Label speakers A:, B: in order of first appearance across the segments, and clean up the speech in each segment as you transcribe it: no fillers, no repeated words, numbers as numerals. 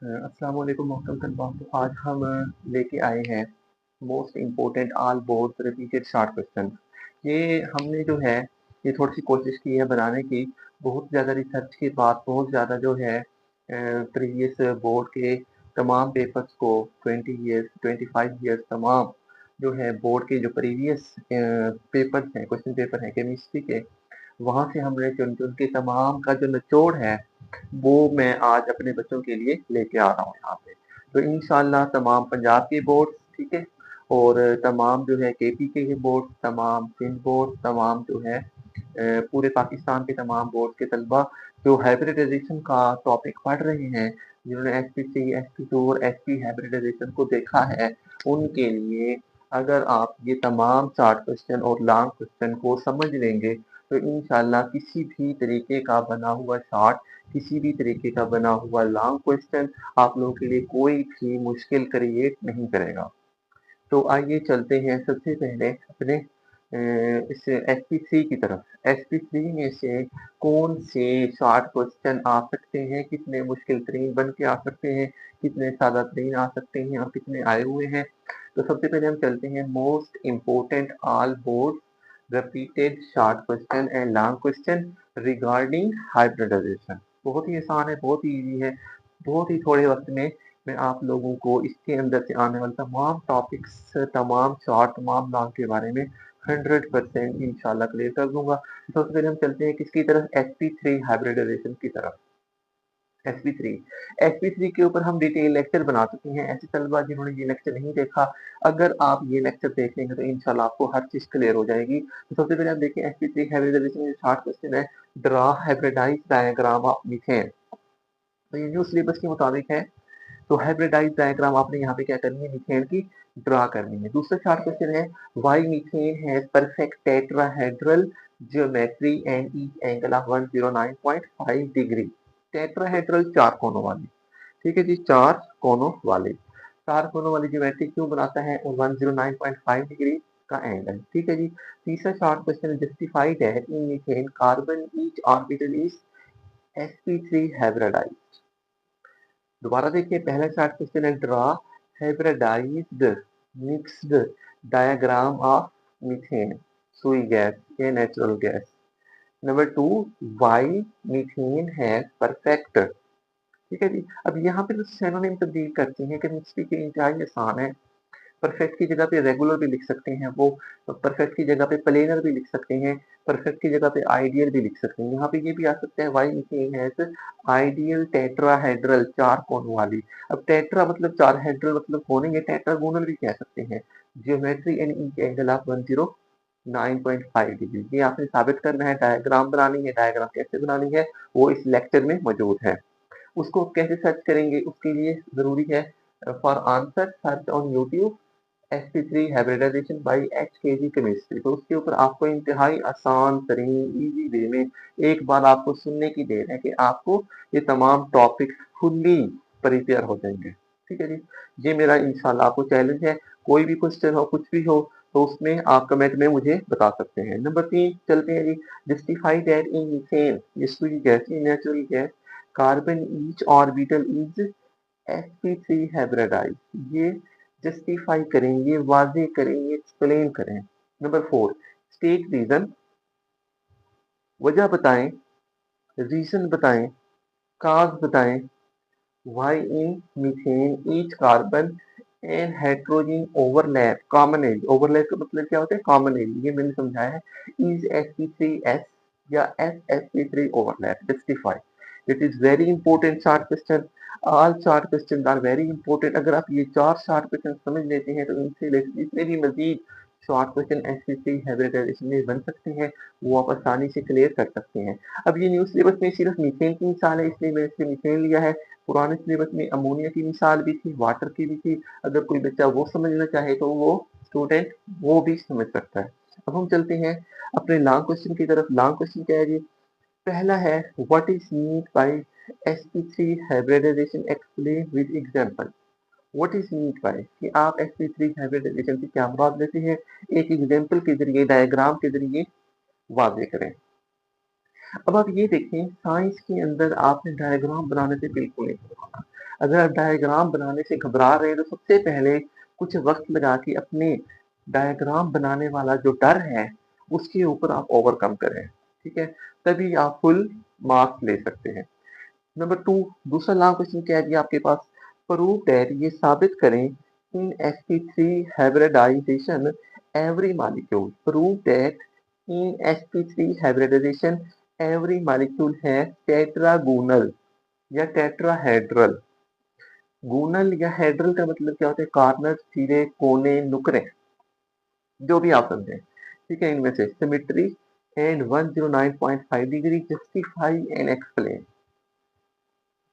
A: अस्सलाम वालेकुम मोहतरम तलबा। तो आज हम लेके आए हैं most important all board repeated short question. ये हमने जो है ये थोड़ी सी कोशिश की है बनाने की। बहुत ज़्यादा रिसर्च के बाद बहुत ज़्यादा जो है प्रीवियस बोर्ड के तमाम पेपर्स को 20 ईयर्स 25 ईयर्स तमाम जो है बोर्ड के जो प्रीवियस पेपर्स हैं, क्वेश्चन पेपर हैं केमिस्ट्री के, वहाँ से हमने चुन चुन के तमाम का जो निचोड़ है वो मैं आज अपने बच्चों के लिए लेके आ रहा हूँ यहाँ पे। तो इंशाल्लाह तमाम पंजाब के बोर्ड, ठीक है, और तमाम जो है केपी के बोर्ड, तमाम सिंध बोर्ड, तमाम जो है पूरे पाकिस्तान के तमाम बोर्ड के तलबा जो हाइब्रिडाइजेशन का टॉपिक पढ़ रहे हैं, जिन्होंने एसपी3, एसपी2 और एसपी हाइब्रिडाइजेशन को देखा है, उनके लिए अगर आप ये तमाम शॉर्ट क्वेश्चन और लॉन्ग क्वेश्चन को समझ लेंगे तो इंशाल्लाह किसी भी तरीके का बना हुआ शॉर्ट, किसी भी तरीके का बना हुआ लॉन्ग क्वेश्चन आप लोगों के लिए कोई भी मुश्किल क्रिएट नहीं करेगा। तो आइए चलते हैं सबसे पहले अपने इस एसपी3 की तरफ। एसपी3 में से कौन से शॉर्ट क्वेश्चन आ सकते हैं, कितने मुश्किल तरीन बन के आ सकते हैं, कितने सादा तरीन आ सकते हैं और कितने आए हुए हैं। तो सबसे पहले हम चलते हैं most important all board repeated short question and long question regarding hybridisation. बहुत ही आसान है, बहुत ही इजी है, बहुत ही थोड़े वक्त में मैं आप लोगों को इसके अंदर से आने वाले तमाम टॉपिक्स, तमाम शॉर्ट, तमाम लॉन्ग के बारे में 100% इंशाल्लाह क्लियर कर दूंगा। तो सबसे पहले हम चलते हैं किसकी तरफ, sp3 हाइब्रिडाइजेशन की तरफ। sp3 sp3 के ऊपर हम डिटेल लेक्चर बना चुके हैं। ऐसे तलबा जिन्होंने ये लेक्चर नहीं देखा, अगर आप ये लेक्चर देख लेंगे तो इंशाल्लाह आपको हर चीज क्लियर हो जाएगी। तो सबसे पहले हम देखें sp3 हाइब्रिडाइजेशन में शॉर्ट क्वेश्चन है, draw hybridise diagram of methane. तो ये न्यू सिलेबस के मुताबिक है। तो हाइब्रिडाइज डायग्राम आपने यहाँ पे क्या करनी है, मीथेन की ड्रा करनी है। दूसरा शॉर्ट क्वेश्चन है, why methane has perfect tetrahedral geometry and each angle of 109.5 degree. Tetrahedral चार कोनों वाली, ठीक है जी, चार कोनों वाले, चार कोनों वाली ज्योमेट्री क्यों बनाता है, और 109.5 डिग्री का एंगल, ठीक है जी। तीसरा शॉर्ट क्वेश्चन, जस्टिफाइड है in methane carbon each orbital is sp3 hybridize. दोबारा देखिए, पहला शॉर्ट क्वेश्चन है, draw hybridized mixed diagram of methane, Sui gas या natural gas. Number two, why methane है परफेक्ट, ठीक है जी। अब यहाँ पे तो सिनोनिम तब्दील करते हैं, केमिस्ट्री के इंतहाई आसान है। परफेक्ट की जगह पे रेगुलर भी लिख सकते हैं वो, परफेक्ट की जगह पे प्लेनर भी लिख सकते हैं, परफेक्ट की जगह पे आइडियल भी लिख सकते हैं। यहाँ पे ये भी आ सकता है, why methane has ideal tetrahedral, चार कोन वाली। अब टेट्रा मतलब चार, हेड्रल मतलब कोने, ये टेट्रागोनल भी कह सकते हैं। Geometry and each angle of 109.5 degree. ये आपने साबित करना है, डायग्राम बनानी है। डायग्राम कैसे बनानी है वो इस लेक्चर में मौजूद है। उसको कैसे सर्च करेंगे, उसके लिए जरूरी है, for answer search on YouTube sp3 hybridisation by HKG chemistry. तो उसके ऊपर आपको इंतहाई आसान तरीन इजी वे में एक बार आपको सुनने की देर है कि आपको ये तमाम टॉपिक फुल्ली प्रिपेयर हो जाएंगे, ठीक है जी। ये मेरा इंशाल्लाह आपको चैलेंज है, कोई भी क्वेश्चन हो, कुछ भी हो, तो उसमें आप कमेंट में मुझे बता सकते हैं। नंबर 3 चलते हैं जी, जस्टिफाई दैट इन मीथेन, ये सुई gas, natural gas, carbon each orbital is sp3 hybridise. ये जस्टिफाई करें, ये वाजे करें, ये एक्सप्लेन करें। नंबर 4, स्टेट रीजन, वजह बताएं, रीजन बताएं, काज बताएं, why in methane each carbon and hydrogen overlap common edge. Overlap का मतलब क्या होता है, कॉमन एज, ये मैंने समझाया है। इज sp3s या sp3 overlap, justify. It is very important short question, all short question are very important. अगर आप ये चार शॉर्ट क्वेश्चन समझ लेते हैं तो इनसे जितने भी मजीद शॉर्ट क्वेश्चन sp3 हाइब्रिडाइजेशन में बन सकते हैं वो आप आसानी से क्लियर कर सकते हैं। अब ये न्यू सिलेबस में सिर्फ मीथेन की मिसाल है, इसलिए मैंने इससे मीथेन लिया है। पुराने सिलेबस में अमोनिया की मिसाल भी थी, वाटर की भी थी। अगर कोई बच्चा वो समझना चाहे तो वो स्टूडेंट वो भी समझ सकता है। अब हम चलते हैं अपने लॉन्ग क्वेश्चन की तरफ। लॉन्ग क्वेश्चन क्या है जी, पहला है, what is mean by sp3 hybridization, explain with example. What is mean by कि आप sp3 हाइब्रिडाइजेशन से क्या मुराद लेते हैं, एक एग्जांपल के जरिए, डायग्राम के जरिए वाजे करें। अब आप ये देखें, साइंस के अंदर आपने डायग्राम बनाने से बिल्कुल नहीं होगा। अगर आप डायग्राम बनाने से घबरा रहे हैं तो सबसे पहले कुछ वक़्त लगा के अपने डायग्राम बनाने वाला जो डर है, उसके ऊपर आप ओवरकम करें, ठीक है? तभी आप फुल मार्क्स ले सकते हैं। नंबर 2 दूसरा लॉन्ग क्वेश्चन क्या है जी आपके पास? प्रूव दैट ये साबित करें in sp3 hybridization every molecule prove that in sp3 hybridization every molecule है टेट्रागोनल या टेट्राहेड्रल। गोनल या हेड्रल का मतलब क्या होता है? कॉर्नर, सिरे, कोने, नुकरे, जो भी आप समझें, ठीक है? इनमें से symmetry and 109.5 degree justify and explain.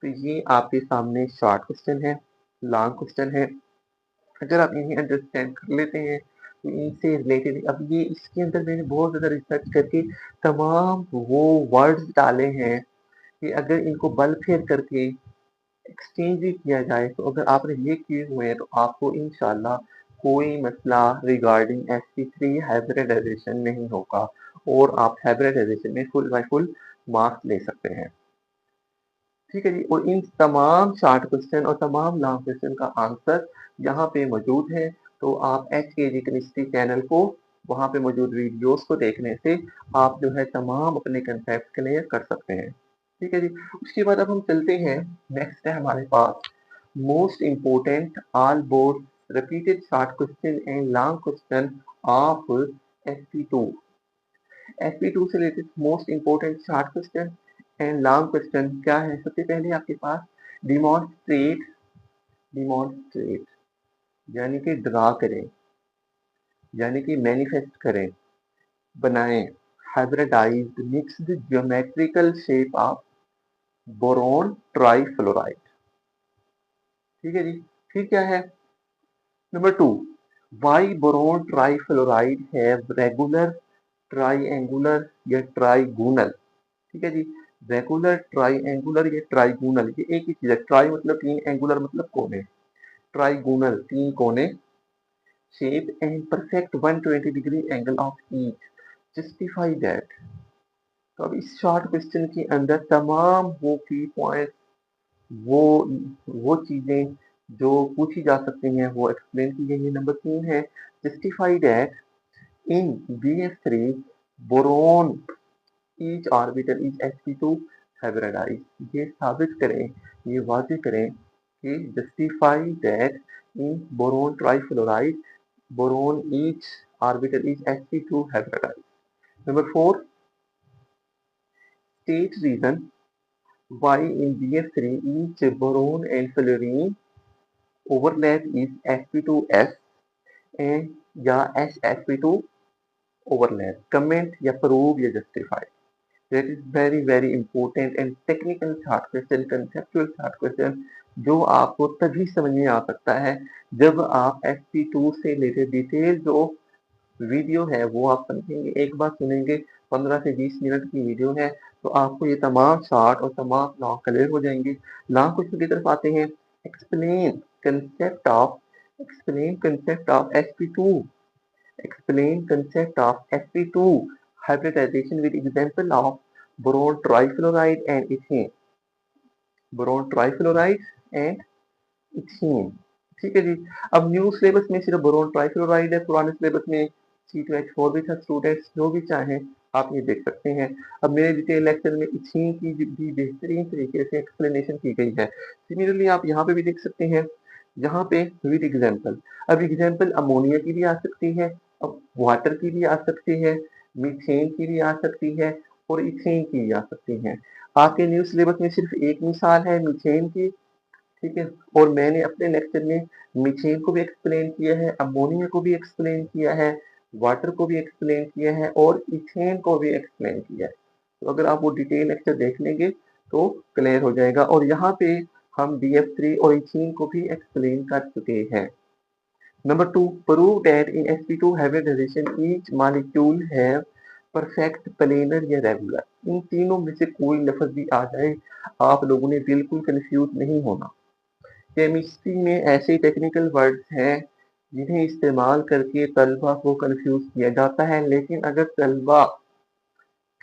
A: तो ये आपके सामने शॉर्ट क्वेश्चन है, लॉन्ग क्वेश्चन है। अगर आप इन्हें अंडरस्टैंड कर लेते हैं तो इनसे रिलेटेड अब ये इसके अंदर मैंने बहुत ज़्यादा रिसर्च करके तमाम वो वर्ड्स डाले हैं कि अगर इनको बल फेर करके एक्सचेंज भी किया जाए तो अगर आपने ये किए हुए हैं तो आपको इंशाल्लाह कोई मसला रिगार्डिंग sp3 हाइब्रिडाइजेशन नहीं होगा और आप हाइब्रिडाइजेशन में फुल बाय फुल मार्क्स ले सकते हैं। ठीक है जी, और इन तमाम शॉर्ट क्वेश्चन और तमाम लॉन्ग क्वेश्चन का आंसर यहाँ पे मौजूद है। तो आप HKG केमिस्ट्री चैनल को वहाँ पे मौजूद वीडियोस को देखने से आप जो है तमाम अपने कंसेप्ट क्लियर कर सकते हैं। ठीक है जी, उसके बाद अब हम चलते हैं, नेक्स्ट है हमारे पास most important all board repeated short question and long question of SP2। SP2 से related most important short question and long question क्या है? सबसे पहले आपके पास डिमॉन्स्ट्रेट, डिमॉन्स्ट्रेट यानी कि ड्रा करें, यानी कि मैनिफेस्ट करें, बनाएं hybridized mixed geometrical shape of boron trifluoride. ठीक है जी, फिर क्या है? Number 2 why boron trifluoride have regular triangular या ट्राइगोनल। ठीक है जी, रेगुलर ट्राइएंगुलर या ट्राइगोनल ये एक ही चीज है। ट्राई मतलब तीन, एंगुलर मतलब कोने, ट्राइगोनल तीन कोने, shape and perfect 120 degree angle of each justify that. तो अब इस शॉर्ट क्वेश्चन के अंदर तमाम वो की पॉइंट, वो वो चीजें जो पूछी जा सकती हैं वो एक्सप्लेन की गई है। नंबर 3 है justify that in BF3 boron each orbital is sp2 hybridize. ये साबित करें, ये वाज़ेह करें कि justify that in boron trifluoride boron each orbital is sp2 hybridize. Number 4 state reason why in BF3 each boron and fluorine overlap is sp2s and या sp2 overlap comment या prove या justify। That is very very important and technical short question, conceptual short question जो आपको तभी समझ में आ सकता है जब आप sp2 से रिलेटेड डिटेल जो वीडियो है वो आप समझेंगे। एक बार सुनेंगे, 15 से 20 मिनट की वीडियो है, तो आपको ये तमाम शॉर्ट और तमाम लॉन्ग क्लियर हो जाएंगे। लॉन्ग क्वेश्चन की तरफ आते हैं। Explain concept of, explain concept of sp2, explain concept of sp2 hybridization with example of boron trifluoride and ethane, boron trifluoride and ethene. ठीक है जी, अब न्यू सिलेबस में सिर्फ बोरोन ट्राइफ्लोराइड है, पुराने सिलेबस में C2H4 भी था। स्टूडेंट्स जो भी चाहें आप ये देख सकते हैं। अब मेरे डिटेल लेक्चर में इथीन की भी बेहतरीन तरीके से एक्सप्लेनेशन की गई है। सिमिलरली आप यहाँ पे भी देख सकते हैं, यहाँ पे विद एग्जाम्पल। अब एग्जाम्पल अमोनिया की भी आ सकती है, अब वाटर की भी आ सकती है, मीथेन की भी आ सकती है और इथेन की भी आ सकती है। आपके न्यू सिलेबस में सिर्फ एक मिसाल है मीथेन की, ठीक है, और मैंने अपने लेक्चर में मीथेन को भी एक्सप्लेन किया है, अमोनिया को भी एक्सप्लेन किया है, वाटर को भी एक्सप्लेन किया है और इथेन को भी एक्सप्लेन किया है। तो अगर आप वो डिटेल लेक्चर देख लेंगे तो क्लियर हो जाएगा। और यहाँ पे हम BF3 और इथेन को भी एक्सप्लेन कर चुके हैं। Number 2 prove that in sp2 hybridization each molecule have perfect planar या रेगुलर। इन तीनों में से कोई लफ्ज भी आ जाए आप लोगों ने बिल्कुल कंफ्यूज नहीं होना। केमिस्ट्री में ऐसे टेक्निकल वर्ड्स हैं जिन्हें इस्तेमाल करके तलबा को कंफ्यूज किया जाता है, लेकिन अगर तलबा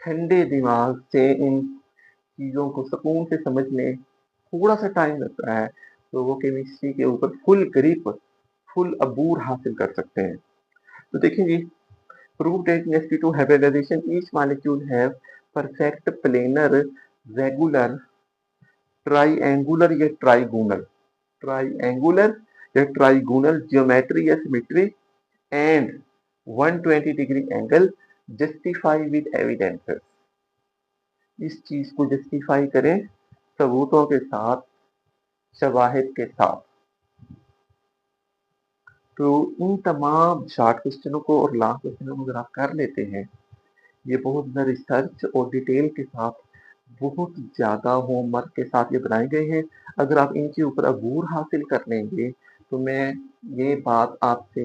A: ठंडे दिमाग से इन चीज़ों को सुकून से समझ लें, थोड़ा सा टाइम लगता है, तो वो केमिस्ट्री के ऊपर फुल ग्रिप, फुल अबूर हासिल कर सकते हैं। तो देखिए जी, prove that in sp2 hybridization each molecule have perfect planar regular triangular या ट्राइगोनल ज्योमेट्री या symmetry and 120 degree angle justify with evidences. इस चीज को जस्टिफाई करें सबूतों के साथ, शवाहिद के साथ। तो इन तमाम शॉर्ट क्वेश्चनों को और लॉन्ग क्वेश्चनों को अगर आप कर लेते हैं, ये बहुत ज़्यादा रिसर्च और डिटेल के साथ, बहुत ज़्यादा होमवर्क के साथ ये बनाए गए हैं। अगर आप इनके ऊपर अबूर हासिल कर लेंगे तो मैं ये बात आपसे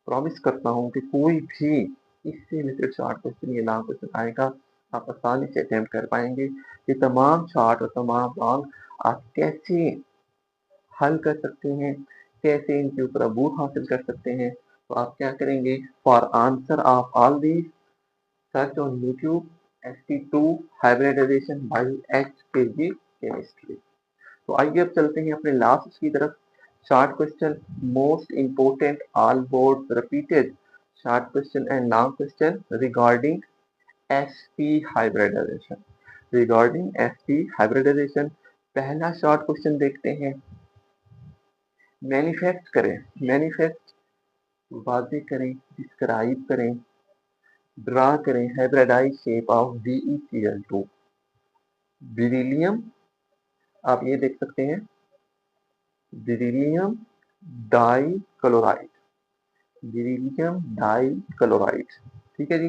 A: प्रॉमिस करता हूँ कि कोई भी इससे रिलेटेड शॉर्ट क्वेश्चन या लॉन्ग क्वेश्चन आएगा, आप आसानी से अटेम्प्ट कर पाएंगे। ये तमाम शॉर्ट और तमाम लॉन्ग आप कैसे हल कर सकते हैं, कैसे इनके ऊपर अबूर हासिल कर सकते हैं, तो आप क्या करेंगे, for answer of all these search on YouTube sp2 hybridization by HKG chemistry. तो आइए अब चलते हैं अपने लास्ट की तरफ। Short question most important all board repeated short question and long question regarding sp hybridization. पहला शॉर्ट क्वेश्चन देखते हैं। मैनिफेस्ट करें, मैनिफेस्ट वादे करें, डिस्क्राइब करें, ड्रा करें hybridise shape of BeCl2। Beryllium, आप ये देख सकते हैं, बेरिलियम डाइक्लोराइड, बेरिलियम डाइक्लोराइड। ठीक है जी।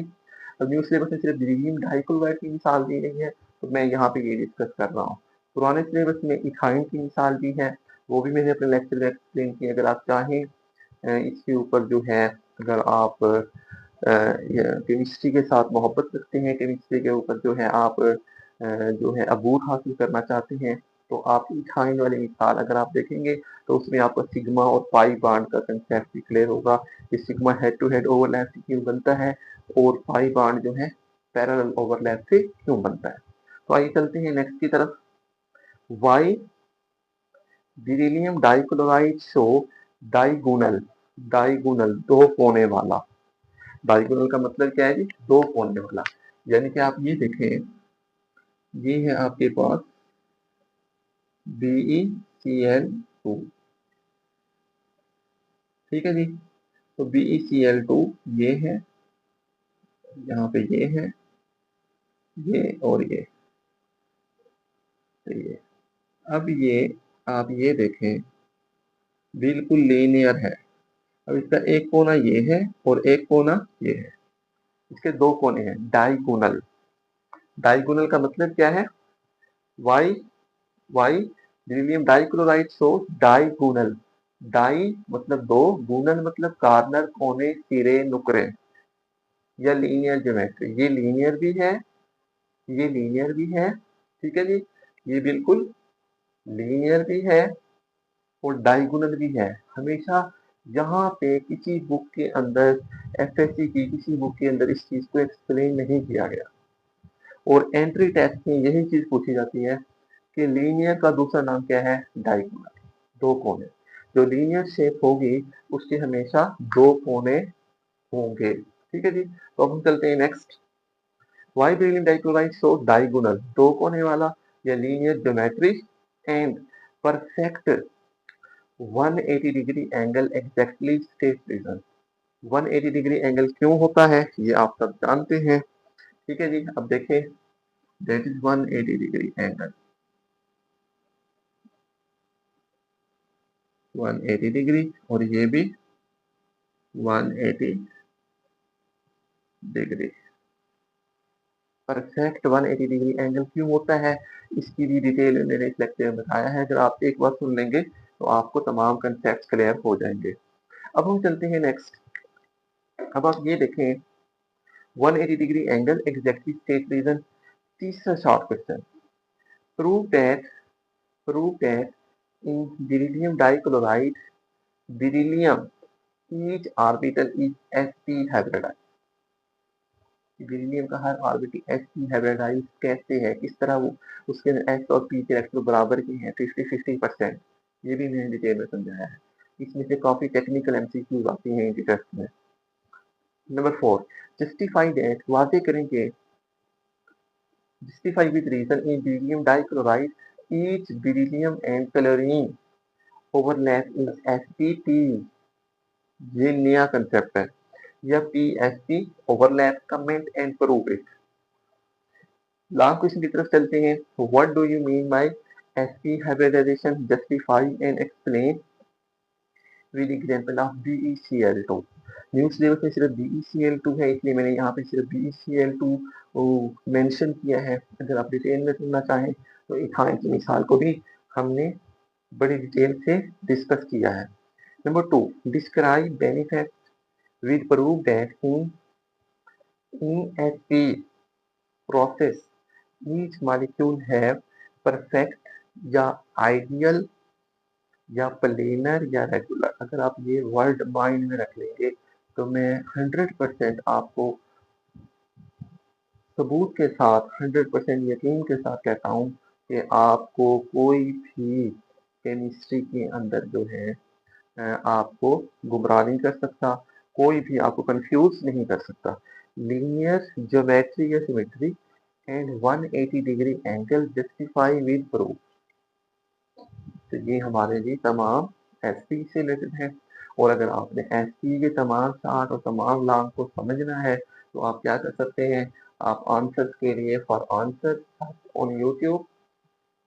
A: अब न्यू सिलेबस में सिर्फ बेरिलियम डाइक्लोराइड की मिसाल दी गई है, तो मैं यहाँ पे ये डिस्कस कर रहा हूँ। पुराने सिलेबस में इथाइन की मिसाल दी है, वो भी मैंने अपने लेक्चर में एक्सप्लेन की। अगर आप चाहें इसके ऊपर जो है, अगर आप केमिस्ट्री के साथ मोहब्बत रखते हैं, केमिस्ट्री के ऊपर जो है आप जो है अबूर हासिल करना चाहते हैं, तो आप इथाइन वाली मिसाल अगर आप देखेंगे तो उसमें आपको सिग्मा और पाई बांड का कंसेप्ट भी क्लियर होगा कि sigma head to head overlap से क्यों बनता है और पाई बांड जो है पैरेलल ओवरलैप से क्यों बनता है। तो आइए चलते हैं नेक्स्ट की तरफ। Why beryllium dichloride show diagonal, diagonal दो कोने वाला। डाइगोनल का मतलब क्या है जी, दो कोने वाला। यानी कि आप ये देखें, ये है आपके पास BeCl2, ठीक है जी। तो BeCl2 ये है, यहाँ पे ये और ये, तो ये, अब ये आप ये देखें बिल्कुल लीनियर है। अब इसका एक कोना ये है और एक कोना ये है, इसके दो कोने हैं, डाइगोनल। डाइगोनल का मतलब क्या है, why why beryllium dichloride show diagonal. Di मतलब दो, गुणन मतलब कार्नर, कोने, सिरे, नुकरे, या लीनियर ज्योमेट्री। ये लीनियर भी है, ये लीनियर भी है, ठीक है जी। ये बिल्कुल लीनियर भी है और डायगोनल भी है। हमेशा यहाँ पे किसी बुक के अंदर, एफएससी की किसी बुक के अंदर इस चीज को एक्सप्लेन नहीं किया गया, और एंट्री टेस्ट में यही चीज पूछी जाती है कि लीनियर का दूसरा नाम क्या है, डायगोनल, दो कोने। जो लीनियर शेप होगी उसके हमेशा दो कोने होंगे, ठीक है जी। तो अब हम चलते हैं next. Why beryllium dichloride show diagonal, दो कोने वाला या linear geometry and perfect 180 degree angle exactly state reason. 180 degree angle क्यों होता है ये आप सब जानते हैं, ठीक है जी। अब देखें, that is 180 degree angle, 180 degree, और ये भी 180 डिग्री। परफेक्ट 180 डिग्री एंगल क्यों होता है, इसकी भी डिटेल मैंने इस लेक्चर में बताया है। अगर आप एक बार सुन लेंगे तो आपको तमाम कंसेप्ट क्लियर हो जाएंगे। अब हम चलते हैं नेक्स्ट। अब आप ये देखें, 180 degree angle exactly state reason. तीसरा short question, prove that, prove that in beryllium dichloride beryllium each orbital is sp hybridized. Beryllium का हर ऑर्बिटल sp हाइब्रिडाइज्ड कैसे है, किस तरह वो उसके s और p के इलेक्ट्रॉन बराबर के हैं, 50-50%। ये भी मैंने डिटेल में समझाया है। इसमें से काफ़ी टेक्निकल एमसीक्यूज़ आती हैं इनके टेस्ट में। नंबर 4, जस्टिफाई दैट, वाज़ेह करें कि justify with reason in beryllium dichloride each beryllium and chlorine overlap is SP, ये नया कंसेप्ट है, या PSP overlap, comment and prove it. Last question की तरफ चलते हैं। What do you mean by SP hybridization, justify and explain with example of BeCl2। News syllabus में सिर्फ BeCl2 है, इसलिए मैंने यहाँ पे सिर्फ BeCl2 मेंशन किया है। अगर आप डिटेल में सुनना चाहें तो इथाइन की मिसाल को भी हमने बड़ी डिटेल से डिस्कस किया है। Number 2, describe benefit with proof that in SP process each molecule have perfect या ideal या प्लेनर या रेगुलर। अगर आप ये वर्ड माइंड में रख लेंगे तो मैं 100% आपको सबूत के साथ 100% यकीन के साथ कहता हूँ कि आपको कोई भी केमिस्ट्री के अंदर जो है आपको गुमराह नहीं कर सकता, कोई भी आपको कंफ्यूज नहीं कर सकता। लीनियर ज्योमेट्री या symmetry and 180 degree angle justify with proof. तो ये हमारे लिए तमाम एसपी से रिलेटेड है। और अगर आपने एसपी के तमाम चार्ट और तमाम लॉ को समझना है तो आप क्या कर सकते हैं, आप आंसर्स के लिए for answer on YouTube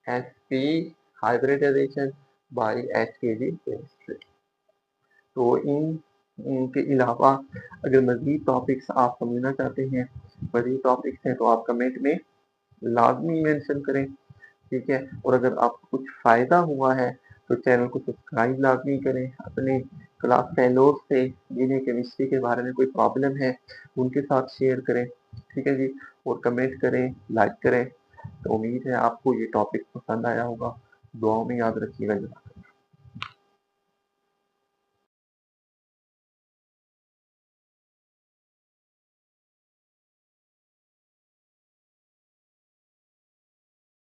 A: SP hybridization by HKG chemistry. तो इनके अलावा अगर मज़ीद टॉपिक्स आप समझना चाहते हैं, मज़ीद टॉपिक्स हैं, तो आप कमेंट में लाज़मी मेंशन करें, ठीक है? और अगर आपको कुछ फ़ायदा हुआ है तो चैनल को सब्सक्राइब लाज़मी करें। अपने क्लास फेलोज़ से जिन्हें केमिस्ट्री के बारे में कोई प्रॉब्लम है, उनके साथ शेयर करें, ठीक है जी? और कमेंट करें, लाइक करें। तो उम्मीद है आपको ये टॉपिक पसंद आया होगा। दुआओं में याद रखिएगा।